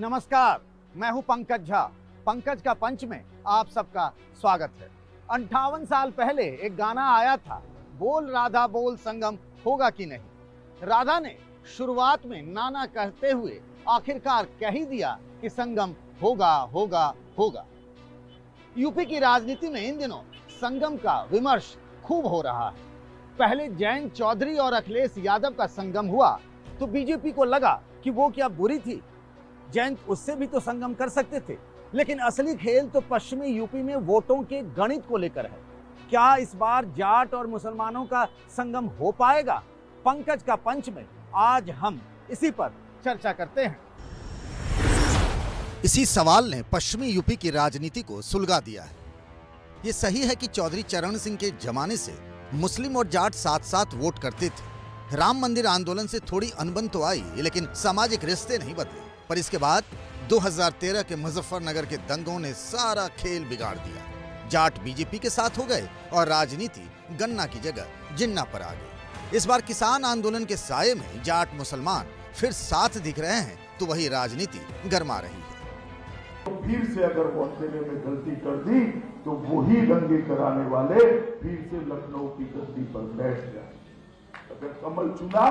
नमस्कार, मैं हूं पंकज झा। पंकज का पंच में आप सबका स्वागत है। 58 साल पहले एक गाना आया था, बोल राधा बोल संगम होगा कि नहीं। राधा ने शुरुआत में नाना कहते हुए आखिरकार कह ही दिया कि संगम होगा होगा होगा। यूपी की राजनीति में इन दिनों संगम का विमर्श खूब हो रहा है। पहले जयंत चौधरी और अखिलेश यादव का संगम हुआ तो बीजेपी को लगा कि वो क्या बुरी थी, जयंत उससे भी तो संगम कर सकते थे। लेकिन असली खेल तो पश्चिमी यूपी में वोटों के गणित को लेकर है। क्या इस बार जाट और मुसलमानों का संगम हो पाएगा? पंकज का पंच में आज हम इसी पर चर्चा करते हैं। इसी सवाल ने पश्चिमी यूपी की राजनीति को सुलगा दिया है। ये सही है कि चौधरी चरण सिंह के जमाने से मुस्लिम और जाट साथ साथ वोट करते थे। राम मंदिर आंदोलन से थोड़ी अनबन तो आई, लेकिन सामाजिक रिश्ते नहीं बदले। पर इसके बाद 2013 के मुजफ्फरनगर के दंगों ने सारा खेल बिगाड़ दिया। जाट बीजेपी के साथ हो गए और राजनीति गन्ना की जगह जिन्ना पर आ गई। इस बार किसान आंदोलन के साये में जाट मुसलमान फिर साथ दिख रहे हैं तो वही राजनीति गरमा रही है। तो फिर से अगर वोट देने में गलती कर दी तो वही दंगे कराने वाले फिर से लखनऊ की गद्दी पर बैठ जाए। अगर कमल चुना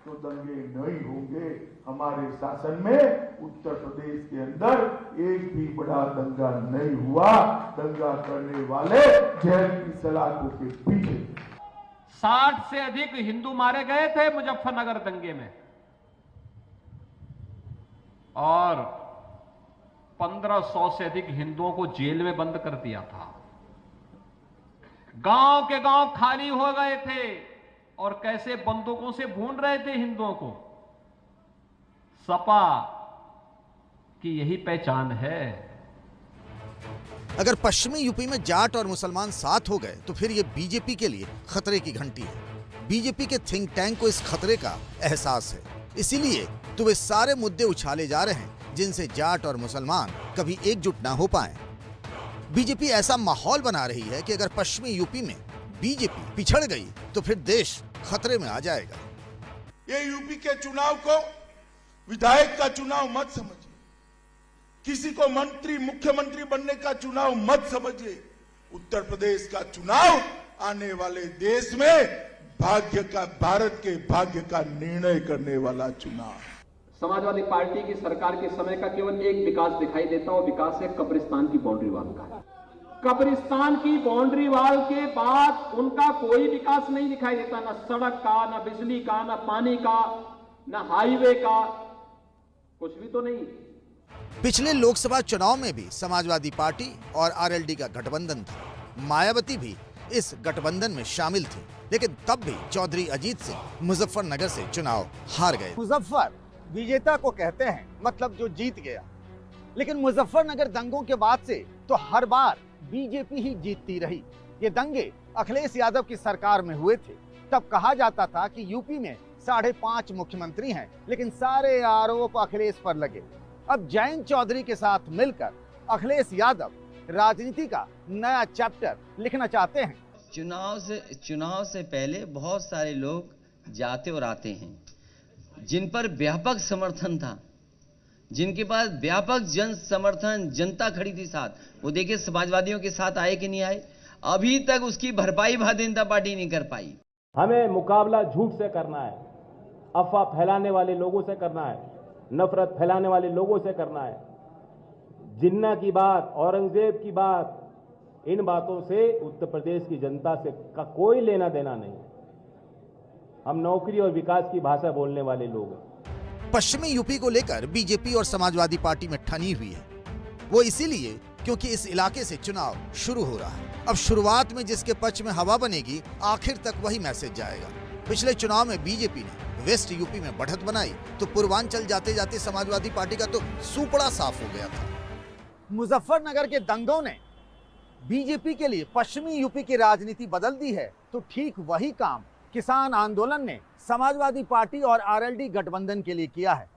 तो दंगे नहीं होंगे। हमारे शासन में उत्तर प्रदेश के अंदर एक भी बड़ा दंगा नहीं हुआ। दंगा करने वाले जेल की सलाखों के पीछे। 60 से अधिक हिंदू मारे गए थे मुजफ्फरनगर दंगे में और 1500 से अधिक हिंदुओं को जेल में बंद कर दिया था। गांव के गांव खाली हो गए थे और कैसे बंदूकों से भून रहे थे हिंदुओं को। सपा की यही पहचान है। अगर पश्चिमी यूपी में जाट और मुसलमान साथ हो गए तो फिर ये बीजेपी के लिए खतरे की घंटी है। बीजेपी के थिंक टैंक को इस खतरे का एहसास है, इसीलिए तो वे सारे मुद्दे उछाले जा रहे हैं जिनसे जाट और मुसलमान कभी एकजुट ना हो पाए। बीजेपी ऐसा माहौल बना रही है कि अगर पश्चिमी यूपी में बीजेपी पिछड़ गई तो फिर देश खतरे में आ जाएगा। ये यूपी के चुनाव को विधायक का चुनाव मत समझिए, किसी को मंत्री मुख्यमंत्री बनने का चुनाव मत समझिए। उत्तर प्रदेश का चुनाव आने वाले देश में भारत के भाग्य का निर्णय करने वाला चुनाव है। समाजवादी पार्टी की सरकार के समय का केवल एक विकास दिखाई देता है, वो विकास है कब्रिस्तान की बाउंड्री वाल का। कब्रिस्तान की बाउंड्री वाल के बाद उनका कोई विकास नहीं दिखाई देता, ना सड़क का, ना बिजली का, ना पानी का, ना हाईवे का, कुछ भी तो नहीं। पिछले लोकसभा चुनाव में भी समाजवादी पार्टी और आरएलडी का गठबंधन था। मायावती भी इस गठबंधन में शामिल थी, लेकिन तब भी चौधरी अजीत सिंह मुजफ्फरनगर से चुनाव हार गए। मुजफ्फर विजेता को कहते हैं, मतलब जो जीत गया। लेकिन मुजफ्फरनगर दंगों के बाद से तो हर बार बीजेपी ही जीतती रही। ये दंगे अखिलेश यादव की सरकार में हुए थे। तब कहा जाता था कि यूपी में 5.5 मुख्यमंत्री हैं, लेकिन सारे आरोप अखिलेश पर लगे। अब जयंत चौधरी के साथ मिलकर अखिलेश यादव राजनीति का नया चैप्टर लिखना चाहते हैं। चुनाव से पहले बहुत सारे लोग जाते और आते हैं जिन पर व्यापक समर्थन था, जिनके पास व्यापक जन समर्थन, जनता खड़ी थी साथ। वो देखिए समाजवादियों के साथ आए कि नहीं आए, अभी तक उसकी भरपाई भारतीय जनता पार्टी नहीं कर पाई। हमें मुकाबला झूठ से करना है, अफवाह फैलाने वाले लोगों से करना है, नफरत फैलाने वाले लोगों से करना है। जिन्ना की बात, औरंगजेब की बात, इन बातों से उत्तर प्रदेश की जनता से का कोई लेना देना नहीं। हम नौकरी और विकास की भाषा बोलने वाले लोग हैं। पश्चिमी यूपी को लेकर बीजेपी और समाजवादी पार्टी में ठनी हुई है। वो इसीलिए क्योंकि इस इलाके से चुनाव शुरू हो रहा है। अब शुरुआत में जिसके पक्ष में हवा बनेगी, आखिर तक वही मैसेज जाएगा। पिछले चुनाव में बीजेपी ने वेस्ट यूपी में बढ़त बनाई तो पूर्वांचल जाते जाते समाजवादी पार्टी का तो सूपड़ा साफ हो गया था। मुजफ्फरनगर के दंगों ने बीजेपी के लिए पश्चिमी यूपी की राजनीति बदल दी है, तो ठीक वही काम किसान आंदोलन ने समाजवादी पार्टी और आरएलडी गठबंधन के लिए किया है।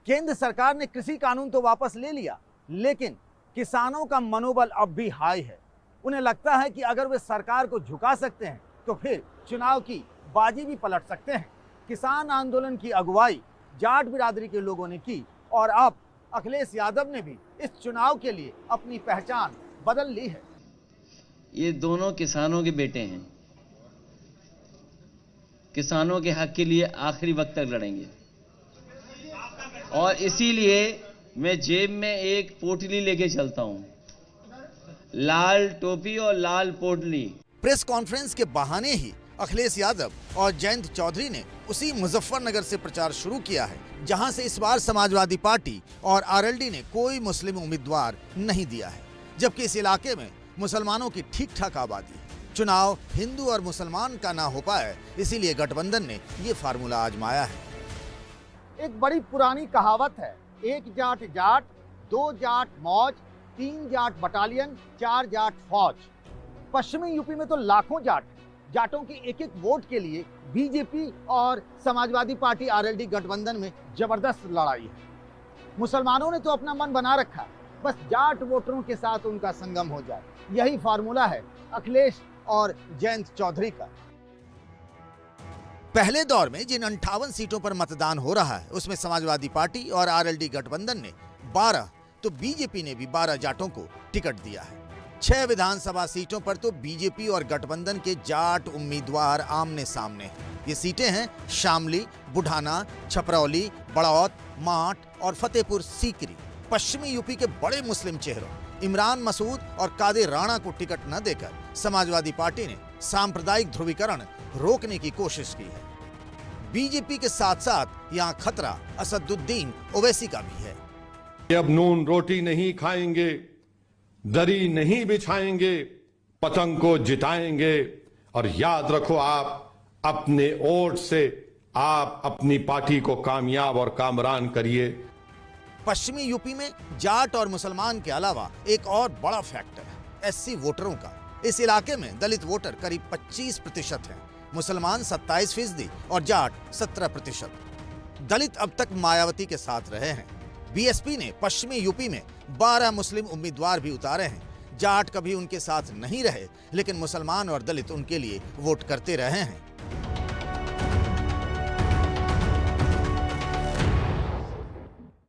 केंद्र सरकार ने कृषि कानून तो वापस ले लिया, लेकिन किसानों का मनोबल अब भी हाई है। उन्हें लगता है कि अगर वे सरकार को झुका सकते हैं तो फिर चुनाव की बाजी भी पलट सकते हैं। किसान आंदोलन की अगुवाई जाट बिरादरी के लोगों ने की और अब अखिलेश यादव ने भी इस चुनाव के लिए अपनी पहचान बदल ली है। ये दोनों किसानों के बेटे हैं, किसानों के हक के लिए आखिरी वक्त तक लड़ेंगे और इसीलिए मैं जेब में एक पोटली लेके चलता हूं, लाल टोपी और लाल पोटली। प्रेस कॉन्फ्रेंस के बहाने ही अखिलेश यादव और जयंत चौधरी ने उसी मुजफ्फरनगर से प्रचार शुरू किया है जहां से इस बार समाजवादी पार्टी और आरएलडी ने कोई मुस्लिम उम्मीदवार नहीं दिया है, जबकि इस इलाके में मुसलमानों की ठीक ठाक आबादी है। चुनाव हिंदू और मुसलमान का ना हो पाए, इसीलिए गठबंधन ने ये फार्मूला आजमाया है। एक बड़ी पुरानी कहावत है, एक जाट जाट, दो जाट मौज, तीन जाट बटालियन, चार जाट फौज। पश्चिमी यूपी में तो लाखों जाटों की एक एक वोट के लिए बीजेपी और समाजवादी पार्टी आरएलडी गठबंधन में जबरदस्त लड़ाई है। मुसलमानों ने तो अपना मन बना रखा है, बस जाट वोटरों के साथ उनका संगम हो जाए, यही फार्मूला है अखिलेश और जयंत चौधरी का। पहले दौर में जिन 58 सीटों पर मतदान हो रहा है उसमें समाजवादी पार्टी और आरएलडी गठबंधन ने 12 तो बीजेपी ने भी 12 जाटों को टिकट दिया है। 6 विधानसभा सीटों पर तो बीजेपी और गठबंधन के जाट उम्मीदवार आमने सामने हैं। ये सीटें हैं शामली, बुढ़ाना, छपरौली, बड़ौत, माठ और फतेहपुर सीकरी। पश्चिमी यूपी के बड़े मुस्लिम चेहरों इमरान मसूद और कादिर राणा को टिकट न देकर समाजवादी पार्टी ने सांप्रदायिक ध्रुवीकरण रोकने की कोशिश की है। बीजेपी के साथ साथ यहाँ खतरा असदुद्दीन ओवैसी का भी है। अब नून रोटी नहीं खाएंगे, दरी नहीं बिछाएंगे, पतंग को जिताएंगे और याद रखो आप अपने वोट से आप अपनी पार्टी को कामयाब और कामरान करिए। पश्चिमी यूपी में जाट और मुसलमान के अलावा एक और बड़ा फैक्टर है एससी वोटरों का। इस इलाके में दलित वोटर करीब 25% हैं, मुसलमान 27% और जाट 17%। दलित अब तक मायावती के साथ रहे हैं। बीएसपी ने पश्चिमी यूपी में 12 मुस्लिम उम्मीदवार भी उतारे हैं। जाट कभी उनके साथ नहीं रहे, लेकिन मुसलमान और दलित उनके लिए वोट करते रहे हैं।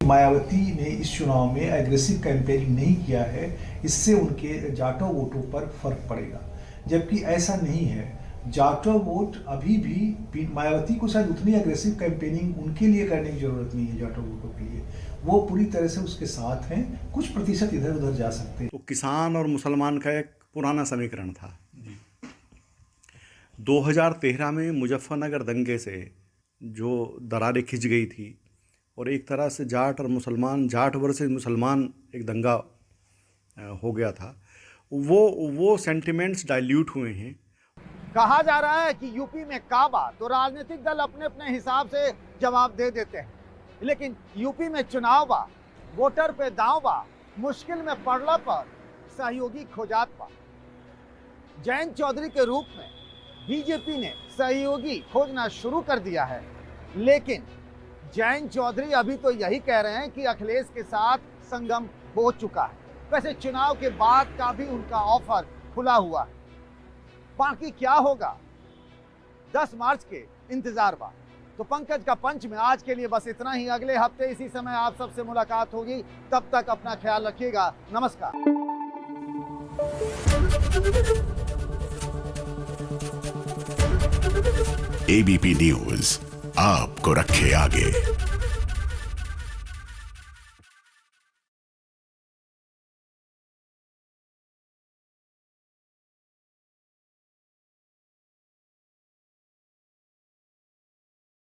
मायावती ने इस चुनाव में एग्रेसिव कैंपेनिंग नहीं किया है, इससे उनके जाटों वोटों पर फर्क पड़ेगा, जबकि ऐसा नहीं है। जाटों वोट अभी भी मायावती को शायद उतनी एग्रेसिव कैंपेनिंग उनके लिए करने की जरूरत नहीं है। जाटों वोटों के लिए वो पूरी तरह से उसके साथ हैं, कुछ प्रतिशत इधर उधर जा सकते हैं। तो किसान और मुसलमान का एक पुराना समीकरण था। 2013 में मुजफ्फरनगर दंगे से जो दरारें खिंच गई थी और एक तरह से जाट और मुसलमान, जाट वर्सेस मुसलमान एक दंगा हो गया था, वो सेंटिमेंट्स डाइल्यूट हुए हैं। कहा जा रहा है कि यूपी में काबा तो राजनीतिक दल अपने अपने हिसाब से जवाब दे देते हैं, लेकिन यूपी में चुनाव बा, वोटर पे दांव बा, मुश्किल में पड़ला पर सहयोगी खोजात बा। जयंत चौधरी के रूप में बीजेपी ने सहयोगी खोजना शुरू कर दिया है, लेकिन जयंत चौधरी अभी तो यही कह रहे हैं कि अखिलेश के साथ संगम हो चुका है। वैसे चुनाव के बाद का भी उनका ऑफर खुला हुआ है। बाकी क्या होगा 10 मार्च के इंतजार बा। तो पंकज का पंच में आज के लिए बस इतना ही। अगले हफ्ते इसी समय आप सबसे मुलाकात होगी, तब तक अपना ख्याल रखिएगा। नमस्कार। एबीपी न्यूज आपको रखे आगे।